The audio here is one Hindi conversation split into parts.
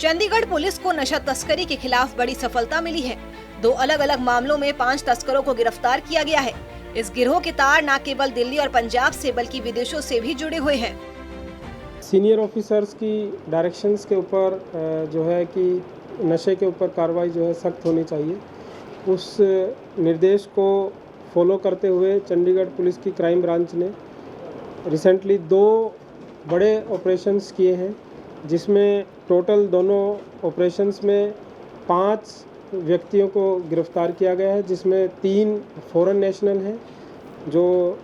चंडीगढ़ पुलिस को नशा तस्करी के खिलाफ बड़ी सफलता मिली है। 2 अलग अलग मामलों में 5 तस्करों को गिरफ्तार किया गया है। इस गिरोह के तार न केवल दिल्ली और पंजाब से बल्कि विदेशों से भी जुड़े हुए हैं। सीनियर ऑफिसर्स की डायरेक्शंस के ऊपर जो है कि नशे के ऊपर कार्रवाई जो है सख्त होनी चाहिए, उस निर्देश को फॉलो करते हुए चंडीगढ़ पुलिस की क्राइम ब्रांच ने रिसेंटली 2 बड़े ऑपरेशंस किए हैं, जिसमें टोटल दोनों ऑपरेशंस में 5 व्यक्तियों को गिरफ्तार किया गया है, जिसमें 3 फॉरेन नेशनल हैं जो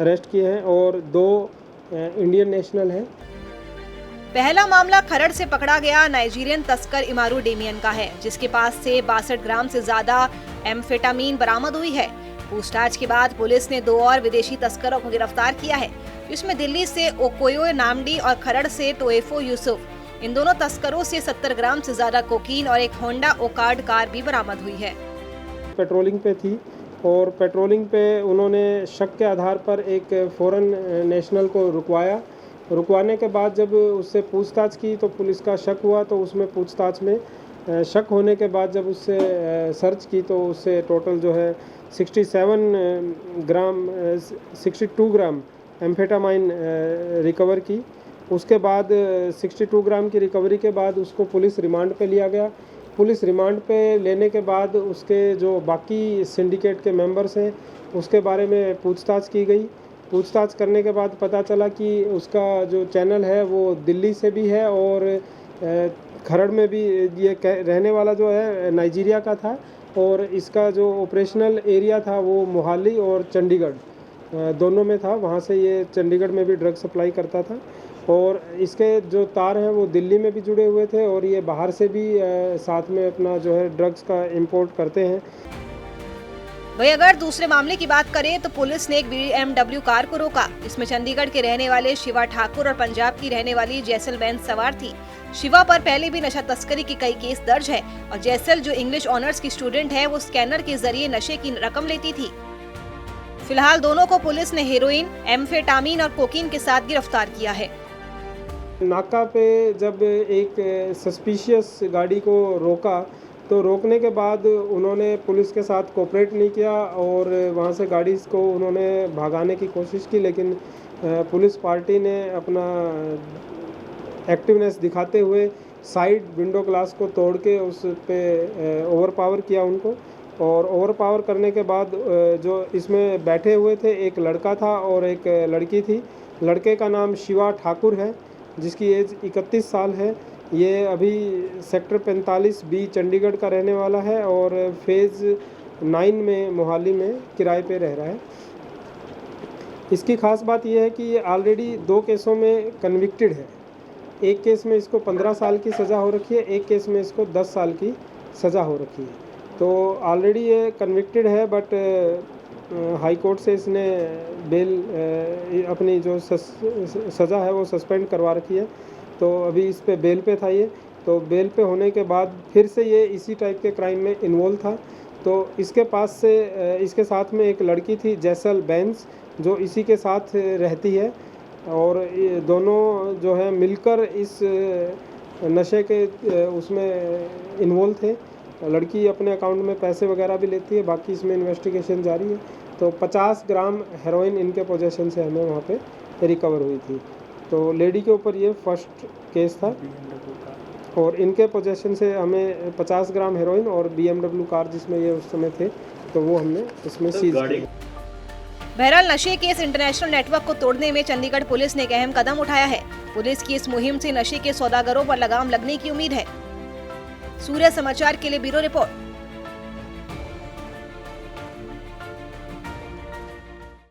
अरेस्ट किए हैं और 2 इंडियन नेशनल हैं। पहला मामला खरड़ से पकड़ा गया नाइजीरियन तस्कर इमारू डेमियन का है, जिसके पास से 62 ग्राम से ज्यादा एम्फेटामीन बरामद हुई है। पूछताछ के बाद पुलिस ने 2 और विदेशी तस्करों को गिरफ्तार किया है, जिसमें दिल्ली से ओकोयो नामडी और खरड़ से तोएफो यूसुफ। इन दोनों तस्करों से 70 ग्राम से ज्यादा कोकीन और एक होंडा ओकार्ड कार भी बरामद हुई है। पेट्रोलिंग पे थी और पेट्रोलिंग पे उन्होंने शक के आधार पर एक फॉरेन नेशनल को रुकवाने के बाद जब उससे पूछताछ की तो पुलिस का शक हुआ, तो उसमें पूछताछ में शक होने के बाद जब उससे सर्च की तो उससे टोटल जो है 62 ग्राम एम्फेटामाइन रिकवर की। उसके बाद 62 ग्राम की रिकवरी के बाद उसको पुलिस रिमांड पे लिया गया। पुलिस रिमांड पे लेने के बाद उसके जो बाकी सिंडिकेट के मेंबर्स हैं उसके बारे में पूछताछ की गई। पूछताछ करने के बाद पता चला कि उसका जो चैनल है वो दिल्ली से भी है और खरड़ में भी ये रहने वाला जो है नाइजीरिया का था, और इसका जो ऑपरेशनल एरिया था वो मोहाली और चंडीगढ़ दोनों में था। वहाँ से ये चंडीगढ़ में भी ड्रग सप्लाई करता था और इसके जो तार हैं वो दिल्ली में भी जुड़े हुए थे और ये बाहर से भी साथ में अपना जो है ड्रग्स का इंपोर्ट करते हैं। वहीं अगर दूसरे मामले की बात करें तो पुलिस ने एक BMW कार को रोका। इसमें चंडीगढ़ के रहने वाले शिवा ठाकुर और पंजाब की रहने वाली जैसल बेंस सवार थी। शिवा पर पहले भी नशा तस्करी के कई केस दर्ज है और जैसल जो इंग्लिश ऑनर्स की स्टूडेंट है वो स्कैनर के जरिए नशे की रकम लेती थी। फिलहाल दोनों को पुलिस ने हेरोइन, एम्फेटामीन और कोकीन के साथ गिरफ्तार किया है। नाका पे जब एक सस्पिशियस गाड़ी को रोका तो रोकने के बाद उन्होंने पुलिस के साथ कोऑपरेट नहीं किया और वहाँ से गाड़ी को उन्होंने भगाने की कोशिश की, लेकिन पुलिस पार्टी ने अपना एक्टिवनेस दिखाते हुए साइड विंडो ग्लास को तोड़ के उस पे ओवरपावर किया उनको। और ओवरपावर करने के बाद जो इसमें बैठे हुए थे एक लड़का था और एक लड़की थी। लड़के का नाम शिवा ठाकुर है जिसकी एज 31 साल है। ये अभी सेक्टर 45B चंडीगढ़ का रहने वाला है और फेज़ 9 में मोहाली में किराए पे रह रहा है। इसकी ख़ास बात यह है कि ये ऑलरेडी 2 केसों में कन्विक्टेड है। एक केस में इसको 15 साल की सज़ा हो रखी है, एक केस में इसको 10 साल की सज़ा हो रखी है। तो ऑलरेडी ये कन्विक्टेड है, बट हाई कोर्ट से इसने बेल अपनी जो सज़ा है वो सस्पेंड करवा रखी है। तो अभी इस पे बेल पे था ये, तो बेल पे होने के बाद फिर से ये इसी टाइप के क्राइम में इन्वॉल्व था। तो इसके पास से इसके साथ में एक लड़की थी जैसल बेंस जो इसी के साथ रहती है और ये दोनों जो है मिलकर इस नशे के उसमें इन्वॉल्व थे। लड़की अपने अकाउंट में पैसे वगैरह भी लेती है, बाकी इसमें इन्वेस्टिगेशन जारी है। तो 50 ग्राम हेरोइन इनके पोजेशन से हमें वहाँ पे रिकवर हुई थी। तो लेडी के ऊपर ये फर्स्ट केस था और इनके पोजेशन से हमें 50 ग्राम हेरोइन और BMW कार जिसमें ये उस समय थे तो वो हमने इसमें सीज की। बहरहाल नशे के इस इंटरनेशनल नेटवर्क को तोड़ने में चंडीगढ़ पुलिस ने एक अहम कदम उठाया है। पुलिस की इस मुहिम से नशे के सौदागरों पर लगाम लगने की उम्मीद है। सूर्य समाचार के लिए ब्यूरो रिपोर्ट।